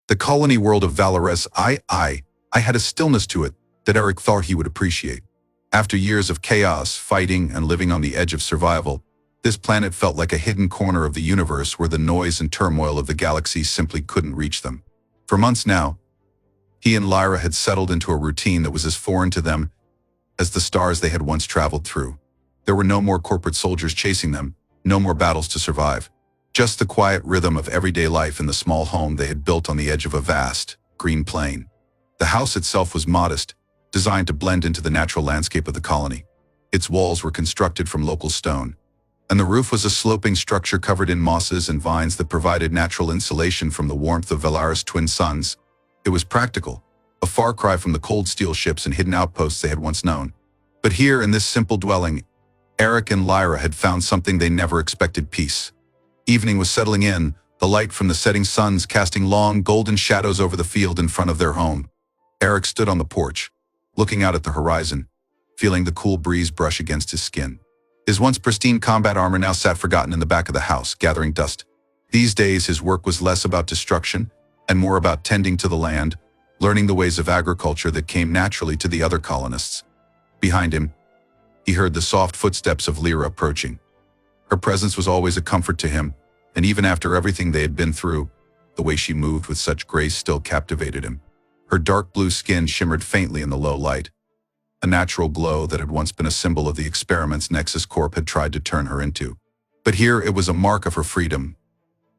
The colony world of Valoris, I had a stillness to it that Eric thought he would appreciate. After years of chaos, fighting, and living on the edge of survival, this planet felt like a hidden corner of the universe where the noise and turmoil of the galaxy simply couldn't reach them. For months now, he and Lyra had settled into a routine that was as foreign to them as the stars they had once traveled through. There were no more corporate soldiers chasing them, no more battles to survive. Just the quiet rhythm of everyday life in the small home they had built on the edge of a vast, green plain. The house itself was modest, designed to blend into the natural landscape of the colony. Its walls were constructed from local stone, and the roof was a sloping structure covered in mosses and vines that provided natural insulation from the warmth of Valoris' twin suns. It was practical, a far cry from the cold steel ships and hidden outposts they had once known. But here, in this simple dwelling, Eric and Lyra had found something they never expected: peace. Evening was settling in, the light from the setting suns casting long, golden shadows over the field in front of their home. Eric stood on the porch, looking out at the horizon, feeling the cool breeze brush against his skin. His once pristine combat armor now sat forgotten in the back of the house, gathering dust. These days, his work was less about destruction and more about tending to the land, learning the ways of agriculture that came naturally to the other colonists. Behind him, he heard the soft footsteps of Lyra approaching. Her presence was always a comfort to him, and even after everything they had been through, the way she moved with such grace still captivated him. Her dark blue skin shimmered faintly in the low light, a natural glow that had once been a symbol of the experiments Nexus Corp had tried to turn her into. But here it was a mark of her freedom.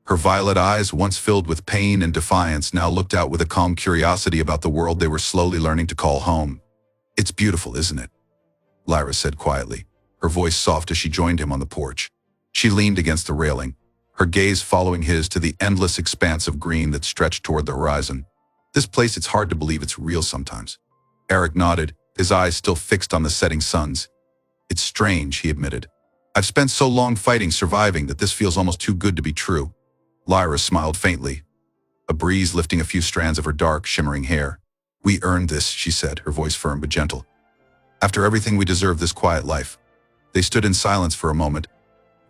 Her violet eyes, once filled with pain and defiance, now looked out with a calm curiosity about the world they were slowly learning to call home. "It's beautiful, isn't it?" Lyra said quietly, her voice soft as she joined him on the porch. She leaned against the railing, her gaze following his to the endless expanse of green that stretched toward the horizon. "This place, it's hard to believe it's real sometimes." Eric nodded, his eyes still fixed on the setting suns. "It's strange," he admitted. "I've spent so long fighting, surviving, that this feels almost too good to be true." Lyra smiled faintly, a breeze lifting a few strands of her dark, shimmering hair. "We earned this," she said, her voice firm but gentle. "After everything, we deserve this quiet life." They stood in silence for a moment,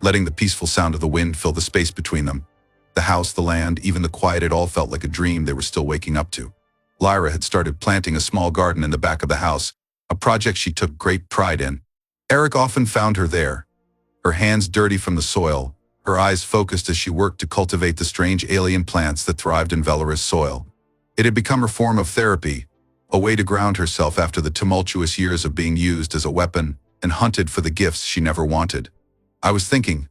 letting the peaceful sound of the wind fill the space between them. The house, the land, even the quiet, it all felt like a dream they were still waking up to. Lyra had started planting a small garden in the back of the house, a project she took great pride in. Eric often found her there, her hands dirty from the soil, her eyes focused as she worked to cultivate the strange alien plants that thrived in Valoris soil. It had become her form of therapy, a way to ground herself after the tumultuous years of being used as a weapon and hunted for the gifts she never wanted. "I was thinking,"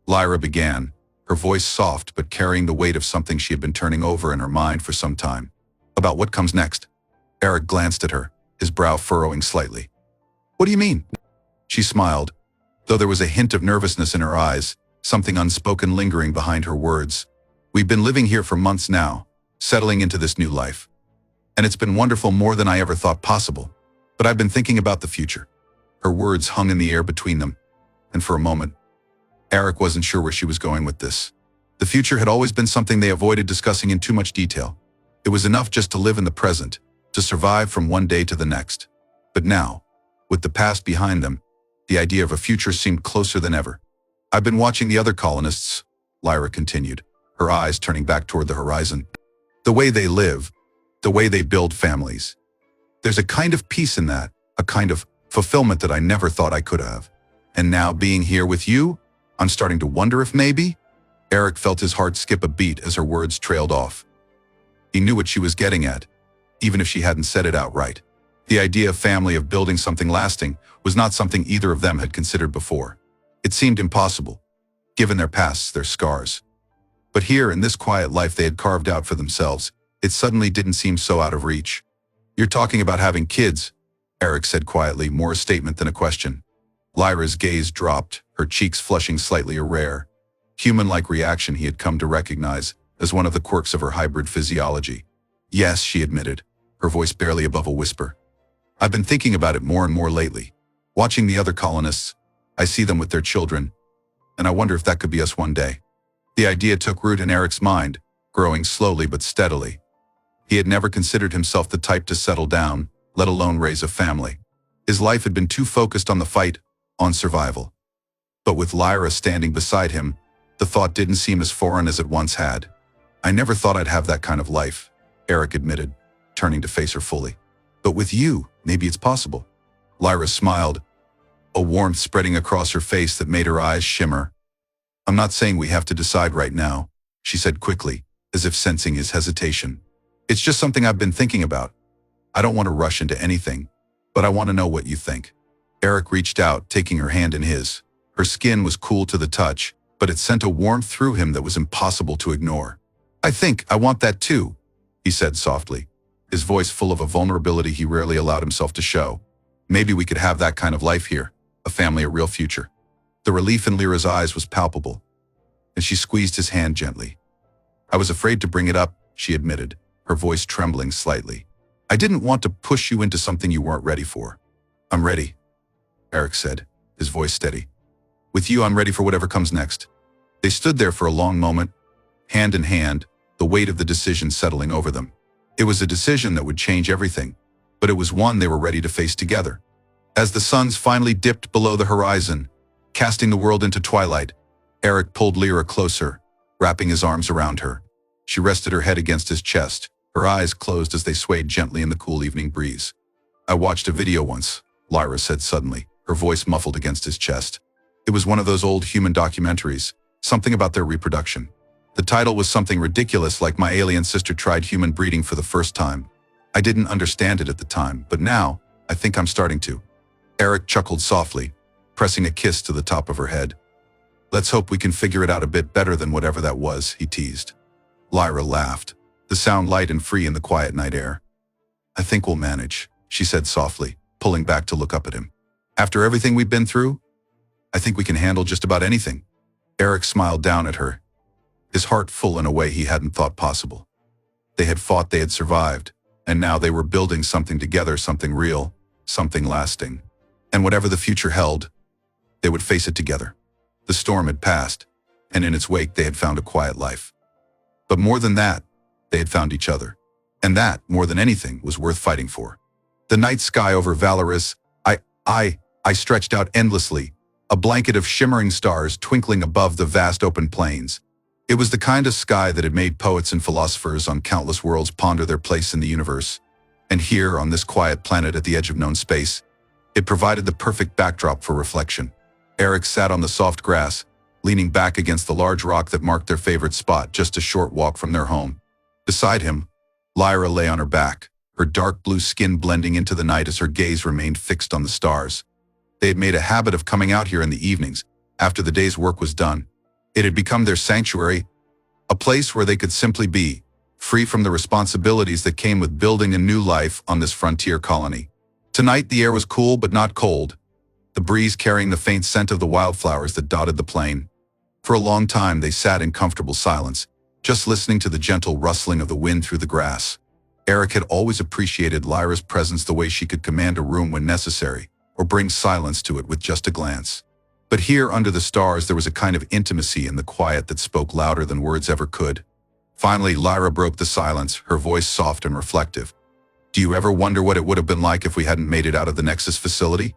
Lyra began, her voice soft but carrying the weight of something she had been turning over in her mind for some time, "about what comes next." Eric glanced at her, his brow furrowing slightly. "What do you mean?" She smiled, though there was a hint of nervousness in her eyes, something unspoken lingering behind her words. "We've been living here for months now, settling into this new life. And it's been wonderful, more than I ever thought possible. But I've been thinking about the future." Her words hung in the air between them, and for a moment, Eric wasn't sure where she was going with this. The future had always been something they avoided discussing in too much detail. It was enough just to live in the present, to survive from one day to the next. But now, with the past behind them, the idea of a future seemed closer than ever. "I've been watching the other colonists," Lyra continued, her eyes turning back toward the horizon. "The way they live, the way they build families. There's a kind of peace in that, a kind of fulfillment that I never thought I could have. And now, being here with you, I'm starting to wonder if maybe—" Eric felt his heart skip a beat as her words trailed off. He knew what she was getting at, even if she hadn't said it outright. The idea of family, of building something lasting, was not something either of them had considered before. It seemed impossible, given their pasts, their scars. But here, in this quiet life they had carved out for themselves, it suddenly didn't seem so out of reach. "You're talking about having kids," Eric said quietly, more a statement than a question. Lyra's gaze dropped, her cheeks flushing slightly, a rare, human-like reaction he had come to recognize as one of the quirks of her hybrid physiology. "Yes," she admitted, her voice barely above a whisper. "I've been thinking about it more and more lately. Watching the other colonists, I see them with their children, and I wonder if that could be us one day." The idea took root in Eric's mind, growing slowly but steadily. He had never considered himself the type to settle down, let alone raise a family. His life had been too focused on the fight, on survival. But with Lyra standing beside him, the thought didn't seem as foreign as it once had. I never thought I'd have that kind of life, Eric admitted, turning to face her fully. But with you, maybe it's possible. Lyra smiled, a warmth spreading across her face that made her eyes shimmer. I'm not saying we have to decide right now, she said quickly, as if sensing his hesitation. It's just something I've been thinking about. I don't want to rush into anything, but I want to know what you think. Eric reached out, taking her hand in his. Her skin was cool to the touch, but it sent a warmth through him that was impossible to ignore. I think I want that too, he said softly, his voice full of a vulnerability he rarely allowed himself to show. Maybe we could have that kind of life here, a family, a real future. The relief in Lyra's eyes was palpable, and she squeezed his hand gently. I was afraid to bring it up, she admitted, her voice trembling slightly. I didn't want to push you into something you weren't ready for. I'm ready, Eric said, his voice steady. With you, I'm ready for whatever comes next. They stood there for a long moment, hand in hand, the weight of the decision settling over them. It was a decision that would change everything, but it was one they were ready to face together. As the suns finally dipped below the horizon, casting the world into twilight, Eric pulled Lyra closer, wrapping his arms around her. She rested her head against his chest, her eyes closed as they swayed gently in the cool evening breeze. I watched a video once, Lyra said suddenly, her voice muffled against his chest. It was one of those old human documentaries, something about their reproduction. The title was something ridiculous like my alien sister tried human breeding for the first time. I didn't understand it at the time, but now, I think I'm starting to. Eric chuckled softly, pressing a kiss to the top of her head. Let's hope we can figure it out a bit better than whatever that was, he teased. Lyra laughed, the sound light and free in the quiet night air. I think we'll manage, she said softly, pulling back to look up at him. After everything we've been through, I think we can handle just about anything. Eric smiled down at her, his heart full in a way he hadn't thought possible. They had fought, they had survived, and now they were building something together, something real, something lasting. And whatever the future held, they would face it together. The storm had passed, and in its wake they had found a quiet life. But more than that, they had found each other. And that, more than anything, was worth fighting for. The night sky over Valoris, I stretched out endlessly, a blanket of shimmering stars twinkling above the vast open plains. It was the kind of sky that had made poets and philosophers on countless worlds ponder their place in the universe. And here, on this quiet planet at the edge of known space, it provided the perfect backdrop for reflection. Eric sat on the soft grass, leaning back against the large rock that marked their favorite spot just a short walk from their home. Beside him, Lyra lay on her back, her dark blue skin blending into the night as her gaze remained fixed on the stars. They had made a habit of coming out here in the evenings, after the day's work was done. It had become their sanctuary, a place where they could simply be, free from the responsibilities that came with building a new life on this frontier colony. Tonight the air was cool but not cold, the breeze carrying the faint scent of the wildflowers that dotted the plain. For a long time they sat in comfortable silence, just listening to the gentle rustling of the wind through the grass. Eric had always appreciated Lyra's presence, the way she could command a room when necessary, or bring silence to it with just a glance. But here under the stars there was a kind of intimacy in the quiet that spoke louder than words ever could. Finally, Lyra broke the silence, her voice soft and reflective. Do you ever wonder what it would have been like if we hadn't made it out of the Nexus facility?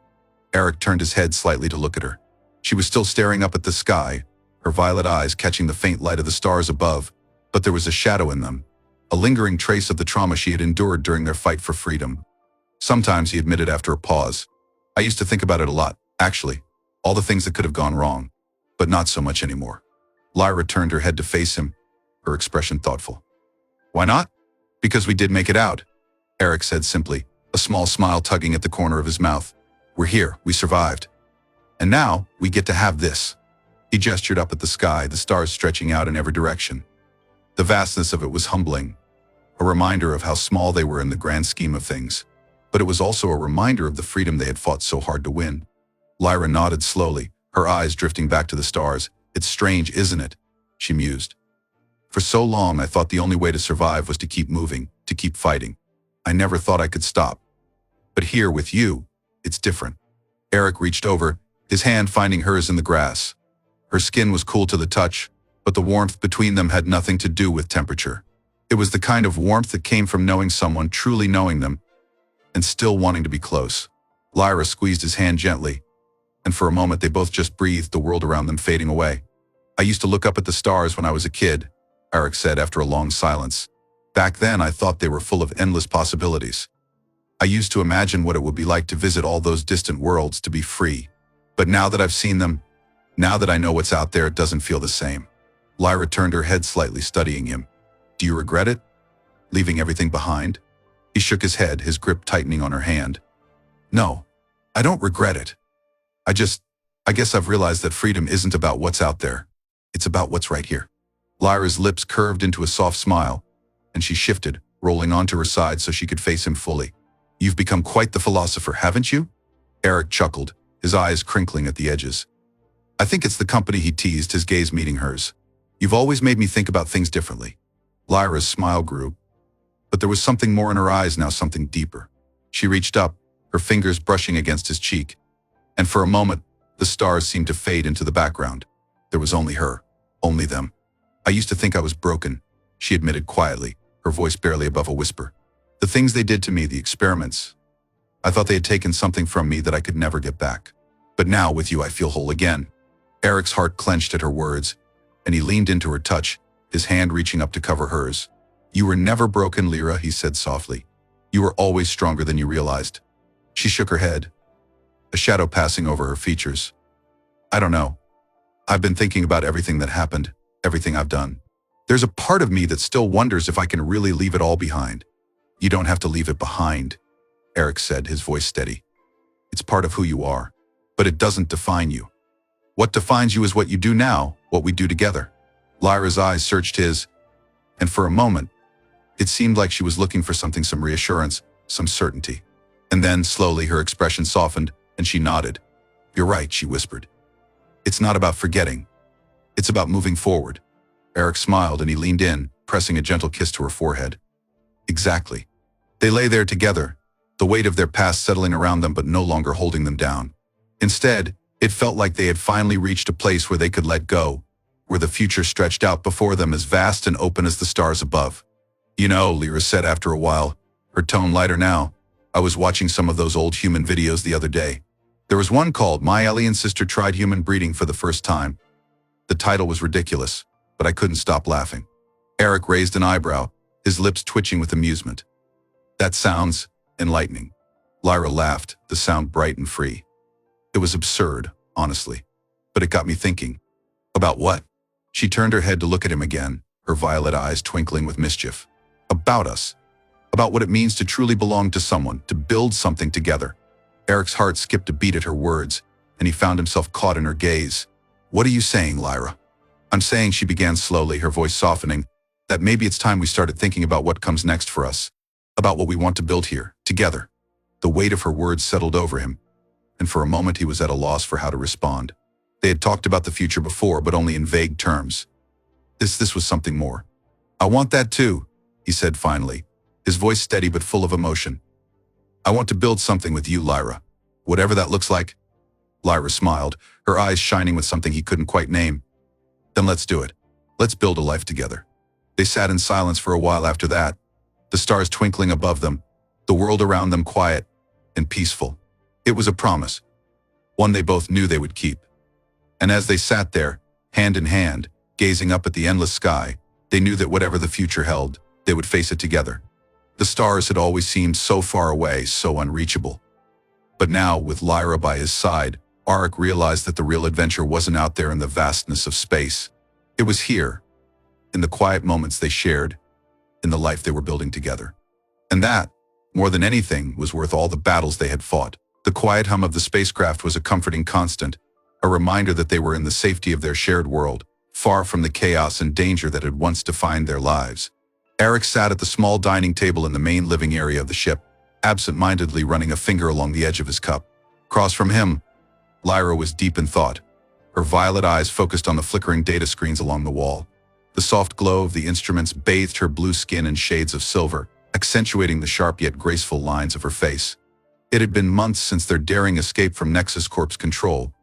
Eric turned his head slightly to look at her. She was still staring up at the sky, her violet eyes catching the faint light of the stars above, but there was a shadow in them, a lingering trace of the trauma she had endured during their fight for freedom. Sometimes, he admitted after a pause, I used to think about it a lot, actually, all the things that could have gone wrong, but not so much anymore. Lyra turned her head to face him, her expression thoughtful. Why not? Because we did make it out, Eric said simply, a small smile tugging at the corner of his mouth. We're here, we survived. And now, we get to have this. He gestured up at the sky, the stars stretching out in every direction. The vastness of it was humbling, a reminder of how small they were in the grand scheme of things. But it was also a reminder of the freedom they had fought so hard to win. Lyra nodded slowly, her eyes drifting back to the stars. It's strange, isn't it? She mused. For so long, I thought the only way to survive was to keep moving, to keep fighting. I never thought I could stop. But here, with you, it's different. Eric reached over, his hand finding hers in the grass. Her skin was cool to the touch, but the warmth between them had nothing to do with temperature. It was the kind of warmth that came from knowing someone, truly knowing them, and still wanting to be close. Lyra squeezed his hand gently, and for a moment they both just breathed, the world around them fading away. I used to look up at the stars when I was a kid, Eric said after a long silence. Back then, I thought they were full of endless possibilities. I used to imagine what it would be like to visit all those distant worlds, to be free. But now that I've seen them, now that I know what's out there, it doesn't feel the same. Lyra turned her head slightly, studying him. Do you regret it? Leaving everything behind? He shook his head, his grip tightening on her hand. No, I don't regret it. I guess I've realized that freedom isn't about what's out there. It's about what's right here. Lyra's lips curved into a soft smile, and she shifted, rolling onto her side so she could face him fully. You've become quite the philosopher, haven't you? Eric chuckled, his eyes crinkling at the edges. I think it's the company, he teased, his gaze meeting hers. You've always made me think about things differently. Lyra's smile grew, but there was something more in her eyes now, something deeper. She reached up, her fingers brushing against his cheek, and for a moment, the stars seemed to fade into the background. There was only her, only them. I used to think I was broken, she admitted quietly, her voice barely above a whisper. The things they did to me, the experiments. I thought they had taken something from me that I could never get back. But now, with you, I feel whole again. Eric's heart clenched at her words, and he leaned into her touch, his hand reaching up to cover hers. You were never broken, Lyra, he said softly. You were always stronger than you realized. She shook her head, a shadow passing over her features. I don't know. I've been thinking about everything that happened, everything I've done. There's a part of me that still wonders if I can really leave it all behind. You don't have to leave it behind, Eric said, his voice steady. It's part of who you are, but it doesn't define you. What defines you is what you do now, what we do together. Lyra's eyes searched his, and for a moment, it seemed like she was looking for something, some reassurance, some certainty. And then, slowly, her expression softened, and she nodded. You're right, she whispered. It's not about forgetting. It's about moving forward. Eric smiled, and he leaned in, pressing a gentle kiss to her forehead. Exactly. They lay there together, the weight of their past settling around them but no longer holding them down. Instead, it felt like they had finally reached a place where they could let go, where the future stretched out before them as vast and open as the stars above. You know, Lyra said after a while, her tone lighter now, I was watching some of those old human videos the other day. There was one called My Alien Sister Tried Human Breeding for the First Time. The title was ridiculous, but I couldn't stop laughing. Eric raised an eyebrow, his lips twitching with amusement. That sounds enlightening. Lyra laughed, the sound bright and free. It was absurd, honestly, but it got me thinking. About what? She turned her head to look at him again, her violet eyes twinkling with mischief. About us. About what it means to truly belong to someone, to build something together. Eric's heart skipped a beat at her words, and he found himself caught in her gaze. What are you saying, Lyra? I'm saying, she began slowly, her voice softening, that maybe it's time we started thinking about what comes next for us, about what we want to build here, together. The weight of her words settled over him, and for a moment he was at a loss for how to respond. They had talked about the future before, but only in vague terms. This was something more. I want that too, he said finally, his voice steady but full of emotion. I want to build something with you, Lyra. Whatever that looks like. Lyra smiled, her eyes shining with something he couldn't quite name. Then let's do it. Let's build a life together. They sat in silence for a while after that, the stars twinkling above them, the world around them quiet and peaceful. It was a promise, one they both knew they would keep. And as they sat there, hand in hand, gazing up at the endless sky, they knew that whatever the future held, they would face it together. The stars had always seemed so far away, so unreachable. But now, with Lyra by his side, Eric realized that the real adventure wasn't out there in the vastness of space. It was here, in the quiet moments they shared, in the life they were building together. And that, more than anything, was worth all the battles they had fought. The quiet hum of the spacecraft was a comforting constant, a reminder that they were in the safety of their shared world, far from the chaos and danger that had once defined their lives. Eric sat at the small dining table in the main living area of the ship, absent-mindedly running a finger along the edge of his cup. Across from him, Lyra was deep in thought, her violet eyes focused on the flickering data screens along the wall. The soft glow of the instruments bathed her blue skin in shades of silver, accentuating the sharp yet graceful lines of her face. It had been months since their daring escape from Nexus Corp's control.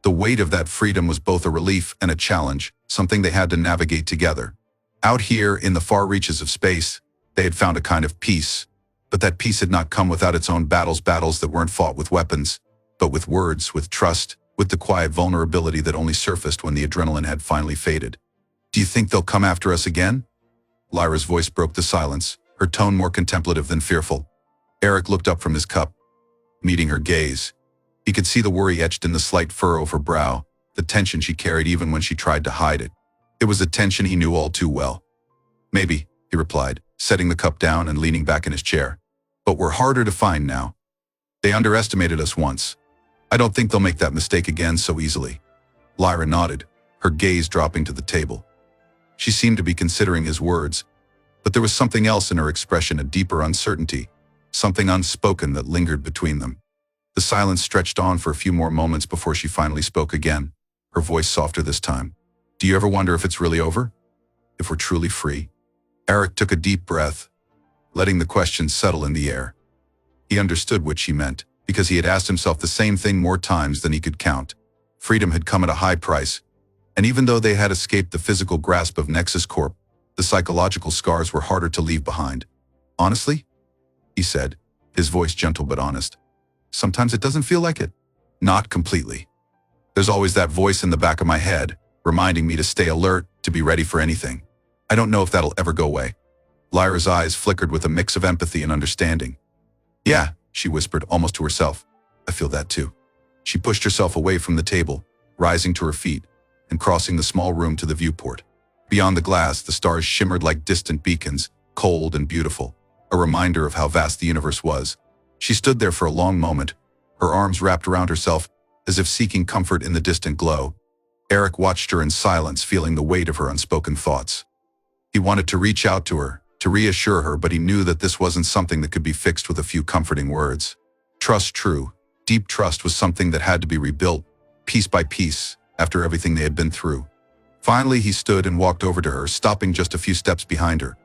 The weight of that freedom was both a relief and a challenge, something they had to navigate together. Out here, in the far reaches of space, they had found a kind of peace. But that peace had not come without its own battles that weren't fought with weapons, but with words, with trust, with the quiet vulnerability that only surfaced when the adrenaline had finally faded. Do you think they'll come after us again? Lyra's voice broke the silence, her tone more contemplative than fearful. Eric looked up from his cup, meeting her gaze. He could see the worry etched in the slight furrow of her brow, the tension she carried even when she tried to hide it. It was a tension he knew all too well. Maybe, he replied, setting the cup down and leaning back in his chair. But we're harder to find now. They underestimated us once. I don't think they'll make that mistake again so easily. Lyra nodded, her gaze dropping to the table. She seemed to be considering his words, but there was something else in her expression, a deeper uncertainty, something unspoken that lingered between them. The silence stretched on for a few more moments before she finally spoke again, her voice softer this time. Do you ever wonder if it's really over? If we're truly free? Eric took a deep breath, letting the question settle in the air. He understood what she meant, because he had asked himself the same thing more times than he could count. Freedom had come at a high price, and even though they had escaped the physical grasp of Nexus Corp, the psychological scars were harder to leave behind. Honestly, he said, his voice gentle but honest. Sometimes it doesn't feel like it. Not completely. There's always that voice in the back of my head, reminding me to stay alert, to be ready for anything. I don't know if that'll ever go away. Lyra's eyes flickered with a mix of empathy and understanding. Yeah, she whispered, almost to herself. I feel that too. She pushed herself away from the table, rising to her feet, and crossing the small room to the viewport. Beyond the glass, the stars shimmered like distant beacons, cold and beautiful, a reminder of how vast the universe was. She stood there for a long moment, her arms wrapped around herself, as if seeking comfort in the distant glow. Eric watched her in silence, feeling the weight of her unspoken thoughts. He wanted to reach out to her, to reassure her, but he knew that this wasn't something that could be fixed with a few comforting words. Trust, true, deep trust, was something that had to be rebuilt, piece by piece, after everything they had been through. Finally, he stood and walked over to her, stopping just a few steps behind her.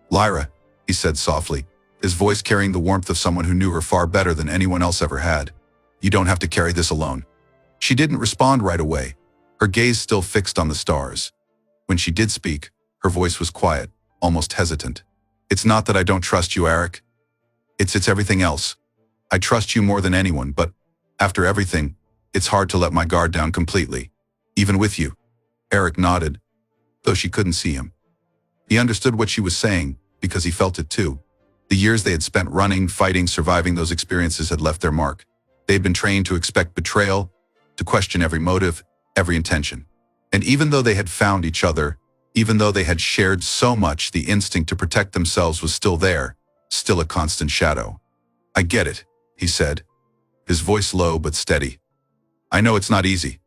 Lyra, he said softly, his voice carrying the warmth of someone who knew her far better than anyone else ever had. You don't have to carry this alone. She didn't respond right away, her gaze still fixed on the stars. When she did speak, her voice was quiet, almost hesitant. It's not that I don't trust you, Eric. It's everything else. I trust you more than anyone, but after everything, it's hard to let my guard down completely, even with you. Eric nodded, though she couldn't see him. He understood what she was saying, because he felt it too. The years they had spent running, fighting, surviving those experiences had left their mark. They had been trained to expect betrayal, to question every motive, every intention. And even though they had found each other, even though they had shared so much, the instinct to protect themselves was still there, still a constant shadow. I get it, he said, his voice low but steady. I know it's not easy.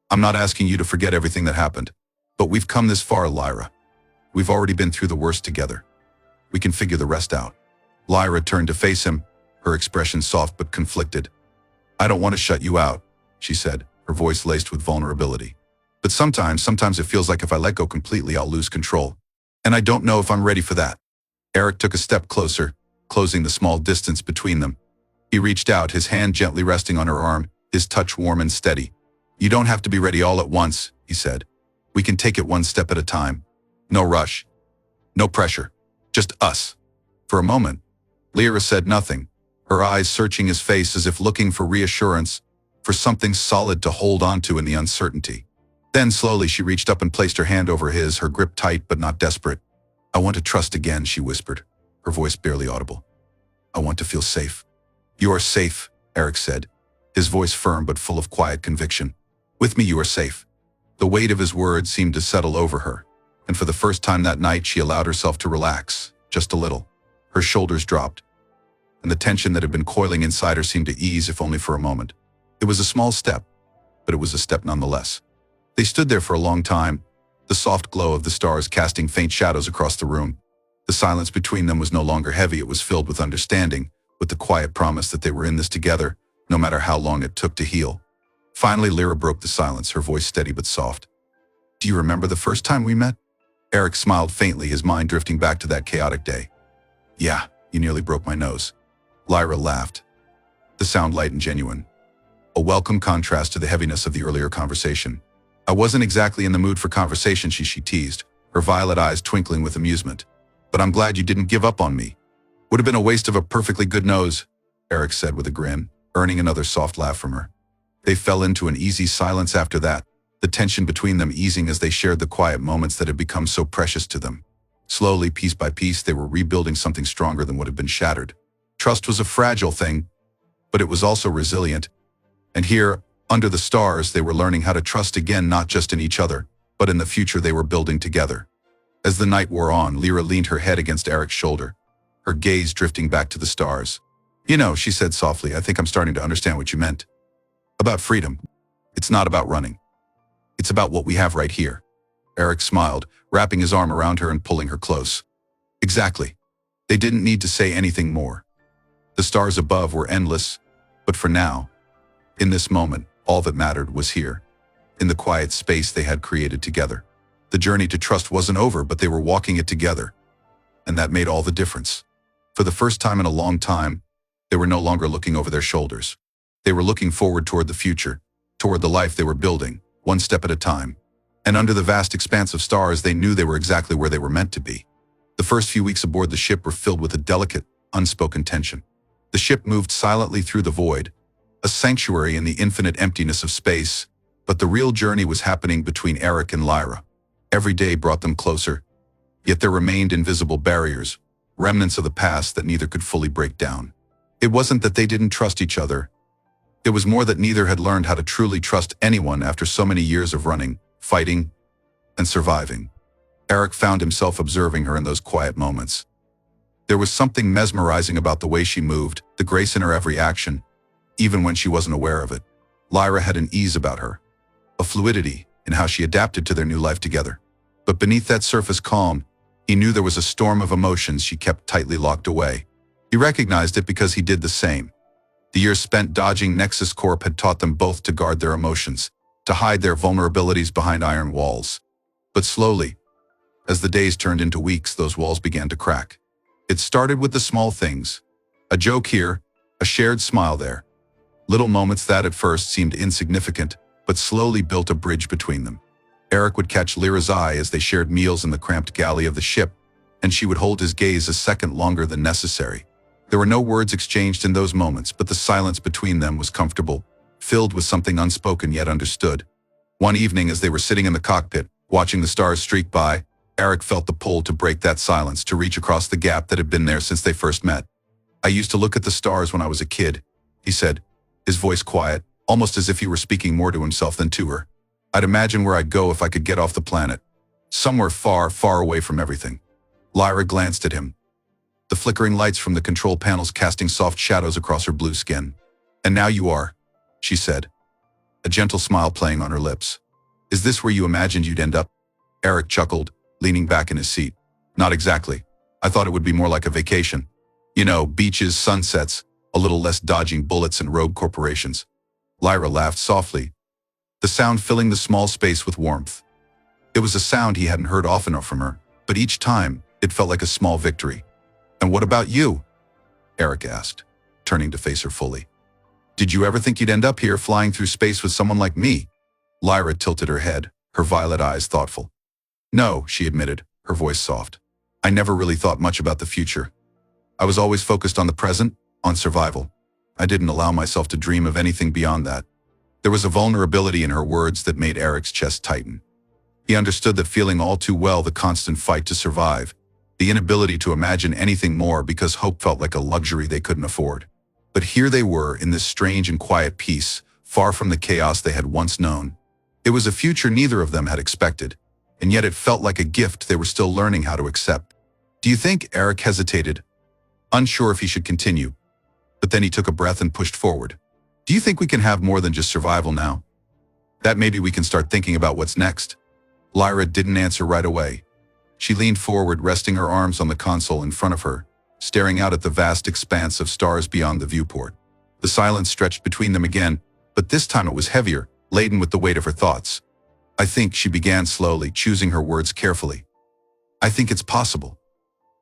I'm not asking you to forget everything that happened. But we've come this far, Lyra. We've already been through the worst together. We can figure the rest out. Lyra turned to face him, her expression soft but conflicted. I don't want to shut you out, she said, her voice laced with vulnerability. But sometimes it feels like if I let go completely, I'll lose control. And I don't know if I'm ready for that. Eric took a step closer, closing the small distance between them. He reached out, his hand gently resting on her arm, his touch warm and steady. You don't have to be ready all at once, he said. We can take it one step at a time. No rush. No pressure. Just us. For a moment, Lyra said nothing, her eyes searching his face as if looking for reassurance, for something solid to hold onto in the uncertainty. Then slowly she reached up and placed her hand over his, her grip tight but not desperate. I want to trust again, she whispered, her voice barely audible. I want to feel safe. You are safe, Eric said, his voice firm but full of quiet conviction. With me you are safe. The weight of his words seemed to settle over her, and for the first time that night she allowed herself to relax, just a little. Her shoulders dropped, and the tension that had been coiling inside her seemed to ease, if only for a moment. It was a small step, but it was a step nonetheless. They stood there for a long time, the soft glow of the stars casting faint shadows across the room. The silence between them was no longer heavy, it was filled with understanding, with the quiet promise that they were in this together, no matter how long it took to heal. Finally, Lyra broke the silence, her voice steady but soft. Do you remember the first time we met? Eric smiled faintly, his mind drifting back to that chaotic day. Yeah, you nearly broke my nose. Lyra laughed, the sound light and genuine, a welcome contrast to the heaviness of the earlier conversation. I wasn't exactly in the mood for conversation, she teased, her violet eyes twinkling with amusement. But I'm glad you didn't give up on me. Would have been a waste of a perfectly good nose, Eric said with a grin, earning another soft laugh from her. They fell into an easy silence after that, the tension between them easing as they shared the quiet moments that had become so precious to them. Slowly, piece by piece, they were rebuilding something stronger than what had been shattered. Trust was a fragile thing, but it was also resilient. And here, under the stars, they were learning how to trust again, not just in each other, but in the future they were building together. As the night wore on, Lyra leaned her head against Eric's shoulder, her gaze drifting back to the stars. "You know," she said softly, "I think I'm starting to understand what you meant. About freedom. It's not about running. It's about what we have right here." Eric smiled, wrapping his arm around her and pulling her close. Exactly. They didn't need to say anything more. The stars above were endless, but for now, in this moment, all that mattered was here, in the quiet space they had created together. The journey to trust wasn't over, but they were walking it together, and that made all the difference. For the first time in a long time, they were no longer looking over their shoulders. They were looking forward toward the future, toward the life they were building, one step at a time. And under the vast expanse of stars, they knew they were exactly where they were meant to be. The first few weeks aboard the ship were filled with a delicate, unspoken tension. The ship moved silently through the void, a sanctuary in the infinite emptiness of space, but the real journey was happening between Eric and Lyra. Every day brought them closer, yet there remained invisible barriers, remnants of the past that neither could fully break down. It wasn't that they didn't trust each other. It was more that neither had learned how to truly trust anyone after so many years of running, fighting, and surviving. Eric found himself observing her in those quiet moments. There was something mesmerizing about the way she moved, the grace in her every action, even when she wasn't aware of it. Lyra had an ease about her, a fluidity in how she adapted to their new life together. But beneath that surface calm, he knew there was a storm of emotions she kept tightly locked away. He recognized it because he did the same. The years spent dodging Nexus Corp had taught them both to guard their emotions, to hide their vulnerabilities behind iron walls. But slowly, as the days turned into weeks, those walls began to crack. It started with the small things. A joke here, a shared smile there. Little moments that at first seemed insignificant, but slowly built a bridge between them. Eric would catch Lyra's eye as they shared meals in the cramped galley of the ship, and she would hold his gaze a second longer than necessary. There were no words exchanged in those moments, but the silence between them was comfortable, filled with something unspoken yet understood. One evening, as they were sitting in the cockpit, watching the stars streak by, Eric felt the pull to break that silence, to reach across the gap that had been there since they first met. "I used to look at the stars when I was a kid," he said, his voice quiet, almost as if he were speaking more to himself than to her. "I'd imagine where I'd go if I could get off the planet. Somewhere far, far away from everything." Lyra glanced at him, the flickering lights from the control panels casting soft shadows across her blue skin. "And now you are," she said, a gentle smile playing on her lips. "Is this where you imagined you'd end up?" Eric chuckled, leaning back in his seat. "Not exactly. I thought it would be more like a vacation. You know, beaches, sunsets, a little less dodging bullets and rogue corporations." Lyra laughed softly, the sound filling the small space with warmth. It was a sound he hadn't heard often from her, but each time, it felt like a small victory. "And what about you?" Eric asked, turning to face her fully. "Did you ever think you'd end up here flying through space with someone like me?" Lyra tilted her head, her violet eyes thoughtful. "No," she admitted, her voice soft. "I never really thought much about the future. I was always focused on the present, on survival. I didn't allow myself to dream of anything beyond that." There was a vulnerability in her words that made Eric's chest tighten. He understood that feeling all too well, the constant fight to survive, the inability to imagine anything more because hope felt like a luxury they couldn't afford. But here they were in this strange and quiet peace, far from the chaos they had once known. It was a future neither of them had expected, and yet it felt like a gift they were still learning how to accept. "Do you think?" Eric hesitated, unsure if he should continue. But then he took a breath and pushed forward. "Do you think we can have more than just survival now? That maybe we can start thinking about what's next?" Lyra didn't answer right away. She leaned forward, resting her arms on the console in front of her, staring out at the vast expanse of stars beyond the viewport. The silence stretched between them again, but this time it was heavier, laden with the weight of her thoughts. "I think," she began slowly, choosing her words carefully. "I think it's possible.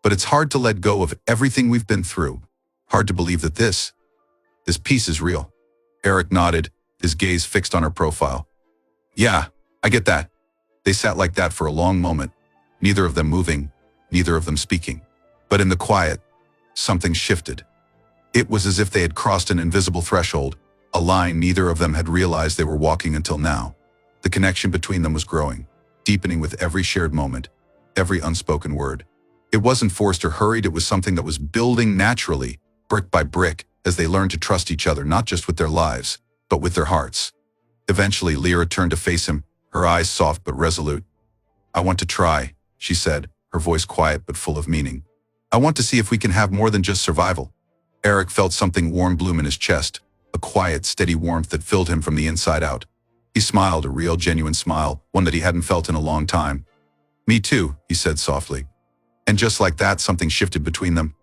But it's hard to let go of everything we've been through. Hard to believe that this piece is real." Eric nodded, his gaze fixed on her profile. "Yeah, I get that." They sat like that for a long moment, neither of them moving, neither of them speaking. But in the quiet, something shifted. It was as if they had crossed an invisible threshold, a line neither of them had realized they were walking until now. The connection between them was growing, deepening with every shared moment, every unspoken word. It wasn't forced or hurried, it was something that was building naturally, brick by brick, as they learned to trust each other not just with their lives, but with their hearts. Eventually, Lyra turned to face him, her eyes soft but resolute. "I want to try," she said, her voice quiet but full of meaning. "I want to see if we can have more than just survival." Eric felt something warm bloom in his chest, a quiet, steady warmth that filled him from the inside out. He smiled, a real, genuine smile, one that he hadn't felt in a long time. "Me too," he said softly. And just like that, something shifted between them.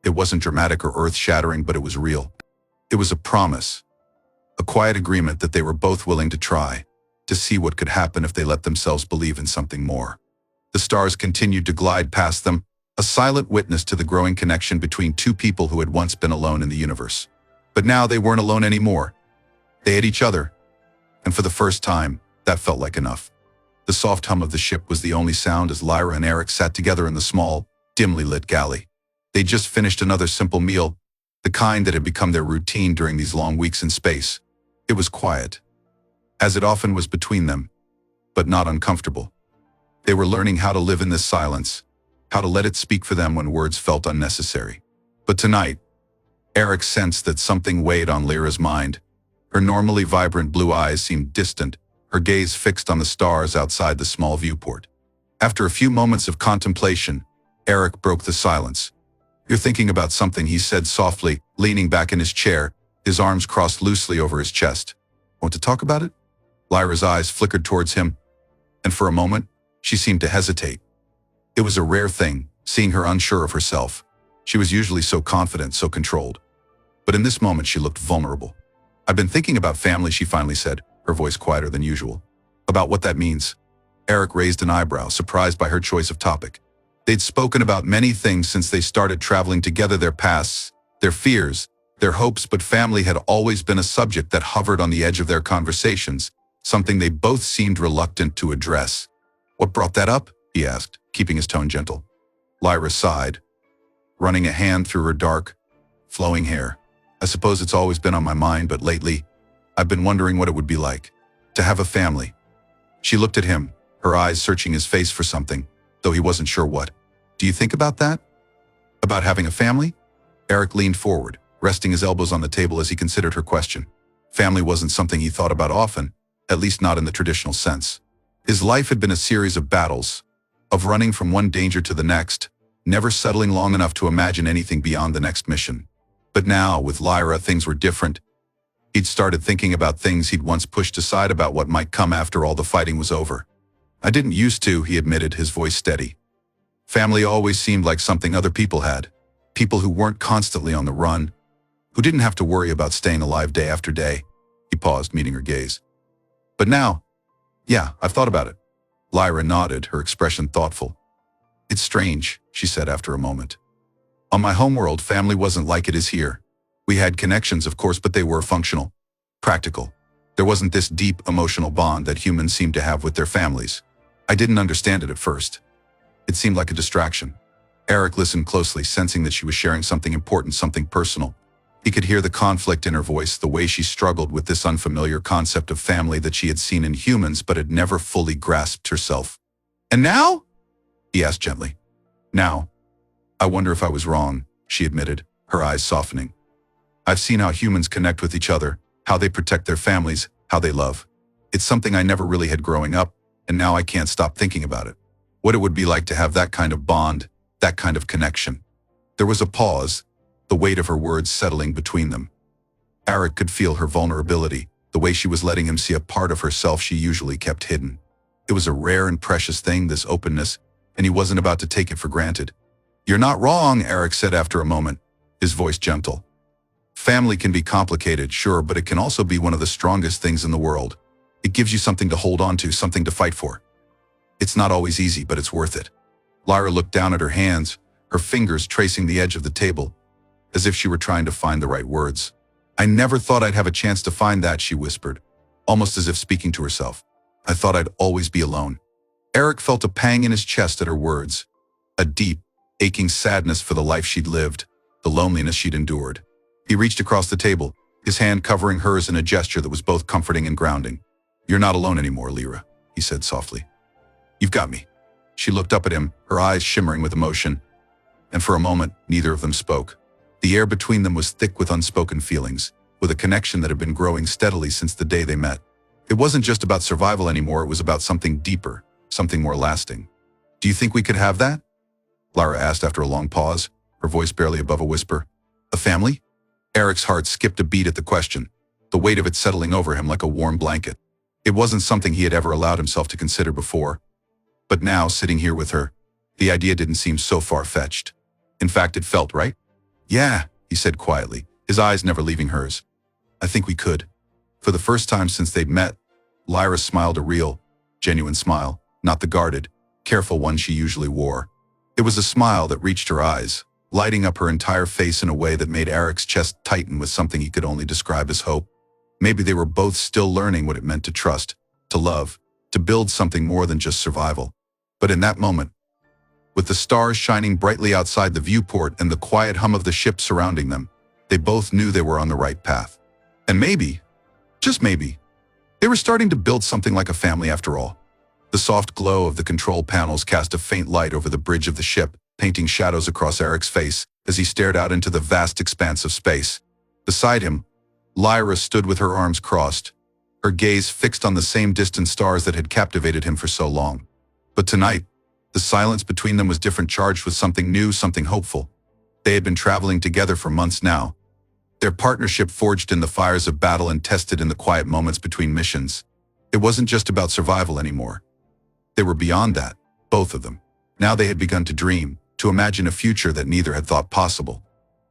It wasn't dramatic or earth-shattering, but it was real. It was a promise, a quiet agreement that they were both willing to try, to see what could happen if they let themselves believe in something more. The stars continued to glide past them, a silent witness to the growing connection between two people who had once been alone in the universe. But now they weren't alone anymore. They had each other. And for the first time, that felt like enough. The soft hum of the ship was the only sound as Lyra and Eric sat together in the small, dimly lit galley. They'd just finished another simple meal, the kind that had become their routine during these long weeks in space. It was quiet, as it often was between them, but not uncomfortable. They were learning how to live in this silence, how to let it speak for them when words felt unnecessary. But tonight, Eric sensed that something weighed on Lyra's mind. Her normally vibrant blue eyes seemed distant, her gaze fixed on the stars outside the small viewport. After a few moments of contemplation, Eric broke the silence. "You're thinking about something," he said softly, leaning back in his chair, his arms crossed loosely over his chest. "Want to talk about it?" Lyra's eyes flickered towards him, and for a moment, she seemed to hesitate. It was a rare thing, seeing her unsure of herself. She was usually so confident, so controlled. But in this moment, she looked vulnerable. "I've been thinking about family," she finally said, her voice quieter than usual. "About what that means?" Eric raised an eyebrow, surprised by her choice of topic. They'd spoken about many things since they started traveling together, their pasts, their fears, their hopes, but family had always been a subject that hovered on the edge of their conversations, something they both seemed reluctant to address. "What brought that up?" he asked, keeping his tone gentle. Lyra sighed, running a hand through her dark, flowing hair. "I suppose it's always been on my mind, but lately, I've been wondering what it would be like to have a family." She looked at him, her eyes searching his face for something, though he wasn't sure what. "Do you think about that? About having a family?" Eric leaned forward, resting his elbows on the table as he considered her question. Family wasn't something he thought about often, at least not in the traditional sense. His life had been a series of battles, of running from one danger to the next, never settling long enough to imagine anything beyond the next mission. But now, with Lyra, things were different. He'd started thinking about things he'd once pushed aside, about what might come after all the fighting was over. "I didn't used to," he admitted, his voice steady. "Family always seemed like something other people had. People who weren't constantly on the run, who didn't have to worry about staying alive day after day." He paused, meeting her gaze. "But now, yeah, I've thought about it." Lyra nodded, her expression thoughtful. "It's strange," she said after a moment. "On my homeworld, family wasn't like it is here. We had connections, of course, but they were functional, practical. There wasn't this deep emotional bond that humans seem to have with their families. I didn't understand it at first. It seemed like a distraction." Eric listened closely, sensing that she was sharing something important, something personal. He could hear the conflict in her voice, the way she struggled with this unfamiliar concept of family that she had seen in humans but had never fully grasped herself. "And now?" he asked gently. "Now, I wonder if I was wrong," she admitted, her eyes softening. "I've seen how humans connect with each other, how they protect their families, how they love. It's something I never really had growing up, and now I can't stop thinking about it. What it would be like to have that kind of bond, that kind of connection." There was a pause, the weight of her words settling between them. Eric could feel her vulnerability, the way she was letting him see a part of herself she usually kept hidden. It was a rare and precious thing, this openness, and he wasn't about to take it for granted. "You're not wrong," Eric said after a moment, his voice gentle. "Family can be complicated, sure, but it can also be one of the strongest things in the world. It gives you something to hold on to, something to fight for. It's not always easy, but it's worth it." Lyra looked down at her hands, her fingers tracing the edge of the table, as if she were trying to find the right words. "I never thought I'd have a chance to find that," she whispered, almost as if speaking to herself. "I thought I'd always be alone." Eric felt a pang in his chest at her words, a deep, aching sadness for the life she'd lived, the loneliness she'd endured. He reached across the table, his hand covering hers in a gesture that was both comforting and grounding. "You're not alone anymore, Lyra," he said softly. "You've got me." She looked up at him, her eyes shimmering with emotion, and for a moment, neither of them spoke. The air between them was thick with unspoken feelings, with a connection that had been growing steadily since the day they met. It wasn't just about survival anymore, it was about something deeper, something more lasting. "Do you think we could have that?" Lyra asked after a long pause, her voice barely above a whisper. "A family?" Eric's heart skipped a beat at the question, the weight of it settling over him like a warm blanket. It wasn't something he had ever allowed himself to consider before. But now, sitting here with her, the idea didn't seem so far-fetched. In fact, it felt right. "Yeah," he said quietly, his eyes never leaving hers. "I think we could." For the first time since they'd met, Lyra smiled a real, genuine smile, not the guarded, careful one she usually wore. It was a smile that reached her eyes, lighting up her entire face in a way that made Eric's chest tighten with something he could only describe as hope. Maybe they were both still learning what it meant to trust, to love, to build something more than just survival. But in that moment, with the stars shining brightly outside the viewport and the quiet hum of the ship surrounding them, they both knew they were on the right path. And maybe, just maybe, they were starting to build something like a family after all. The soft glow of the control panels cast a faint light over the bridge of the ship, painting shadows across Eric's face as he stared out into the vast expanse of space. Beside him, Lyra stood with her arms crossed, her gaze fixed on the same distant stars that had captivated him for so long. But tonight, the silence between them was different, charged with something new, something hopeful. They had been traveling together for months now, their partnership forged in the fires of battle and tested in the quiet moments between missions. It wasn't just about survival anymore. They were beyond that, both of them. Now they had begun to dream, to imagine a future that neither had thought possible.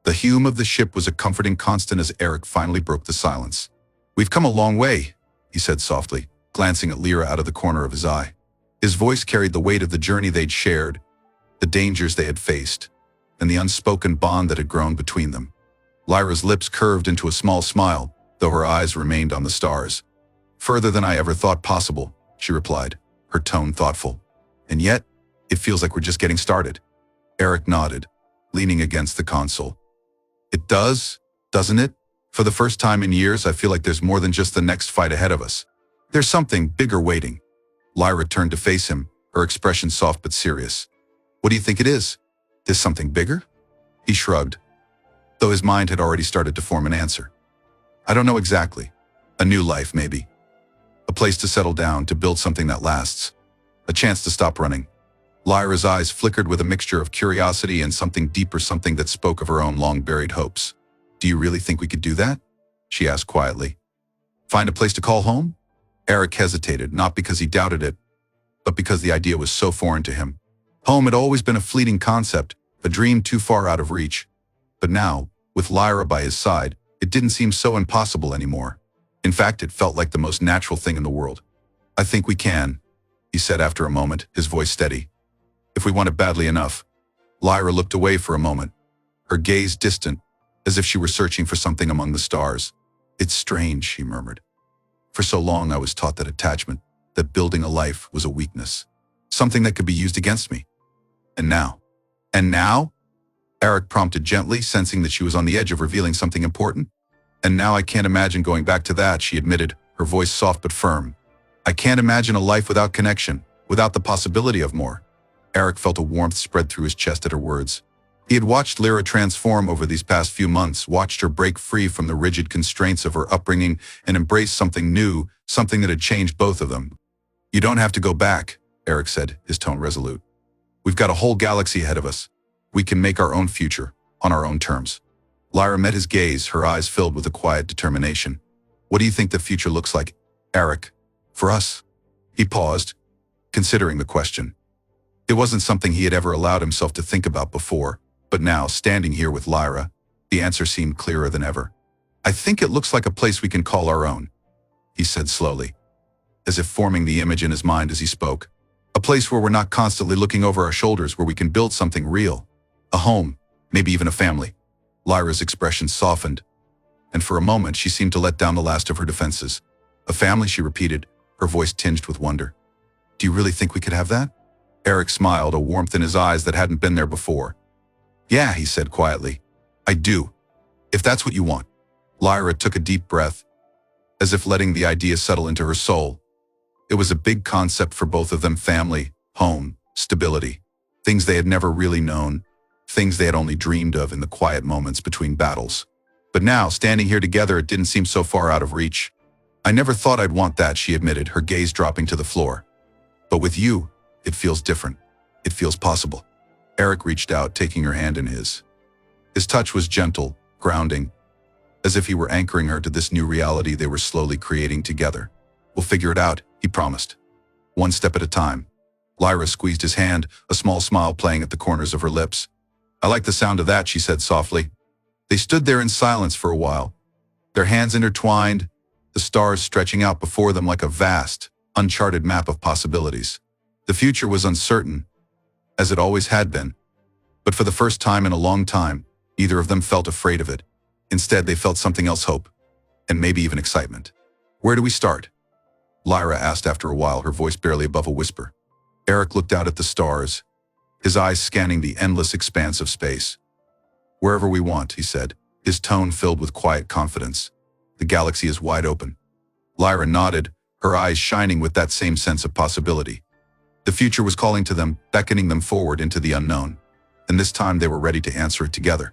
The hum of the ship was a comforting constant as Eric finally broke the silence. "We've come a long way," he said softly, glancing at Lyra out of the corner of his eye. His voice carried the weight of the journey they'd shared, the dangers they had faced, and the unspoken bond that had grown between them. Lyra's lips curved into a small smile, though her eyes remained on the stars. "Further than I ever thought possible," she replied, her tone thoughtful. "And yet, it feels like we're just getting started." Eric nodded, leaning against the console. "It does, doesn't it? For the first time in years, I feel like there's more than just the next fight ahead of us. There's something bigger waiting." Lyra turned to face him, her expression soft but serious. "What do you think it is? There's something bigger?" He shrugged, though his mind had already started to form an answer. "I don't know exactly. A new life, maybe. A place to settle down, to build something that lasts. A chance to stop running." Lyra's eyes flickered with a mixture of curiosity and something deeper, something that spoke of her own long-buried hopes. "Do you really think we could do that?" she asked quietly. "Find a place to call home?" Eric hesitated, not because he doubted it, but because the idea was so foreign to him. Home had always been a fleeting concept, a dream too far out of reach. But now, with Lyra by his side, it didn't seem so impossible anymore. In fact, it felt like the most natural thing in the world. "I think we can," he said after a moment, his voice steady. "If we want it badly enough." Lyra looked away for a moment, her gaze distant, as if she were searching for something among the stars. "It's strange," she murmured. "For so long I was taught that attachment, that building a life, was a weakness, something that could be used against me. And now?" "And now?" Eric prompted gently, sensing that she was on the edge of revealing something important. "And now I can't imagine going back to that," she admitted, her voice soft but firm. "I can't imagine a life without connection, without the possibility of more." Eric felt a warmth spread through his chest at her words. He had watched Lyra transform over these past few months, watched her break free from the rigid constraints of her upbringing and embrace something new, something that had changed both of them. "You don't have to go back," Eric said, his tone resolute. "We've got a whole galaxy ahead of us. We can make our own future, on our own terms." Lyra met his gaze, her eyes filled with a quiet determination. "What do you think the future looks like, Eric? For us?" He paused, considering the question. It wasn't something he had ever allowed himself to think about before, but now, standing here with Lyra, the answer seemed clearer than ever. "I think it looks like a place we can call our own," he said slowly, as if forming the image in his mind as he spoke. "A place where we're not constantly looking over our shoulders, where we can build something real. A home, maybe even a family." Lyra's expression softened, and for a moment she seemed to let down the last of her defenses. "A family," she repeated, her voice tinged with wonder. "Do you really think we could have that?" Eric smiled, a warmth in his eyes that hadn't been there before. "Yeah," he said quietly. "I do. If that's what you want." Lyra took a deep breath, as if letting the idea settle into her soul, It was a big concept for both of them: family, home, stability. Things they had never really known, things they had only dreamed of in the quiet moments between battles. But now, standing here together, it didn't seem so far out of reach. I never thought I'd want that, she admitted, her gaze dropping to the floor. But with you, it feels different. It feels possible. Eric reached out, taking her hand in his. His touch was gentle, grounding, as if he were anchoring her to this new reality they were slowly creating together. We'll figure it out, he promised. One step at a time. Lyra squeezed his hand, a small smile playing at the corners of her lips. I like the sound of that, she said softly. They stood there in silence for a while, their hands intertwined, the stars stretching out before them like a vast, uncharted map of possibilities. The future was uncertain, as it always had been. But for the first time in a long time, neither of them felt afraid of it. Instead, they felt something else: hope, and maybe even excitement. Where do we start? Lyra asked after a while, her voice barely above a whisper. Eric looked out at the stars, his eyes scanning the endless expanse of space. Wherever we want, he said, his tone filled with quiet confidence. The galaxy is wide open. Lyra nodded, her eyes shining with that same sense of possibility. The future was calling to them, beckoning them forward into the unknown. And this time they were ready to answer it together.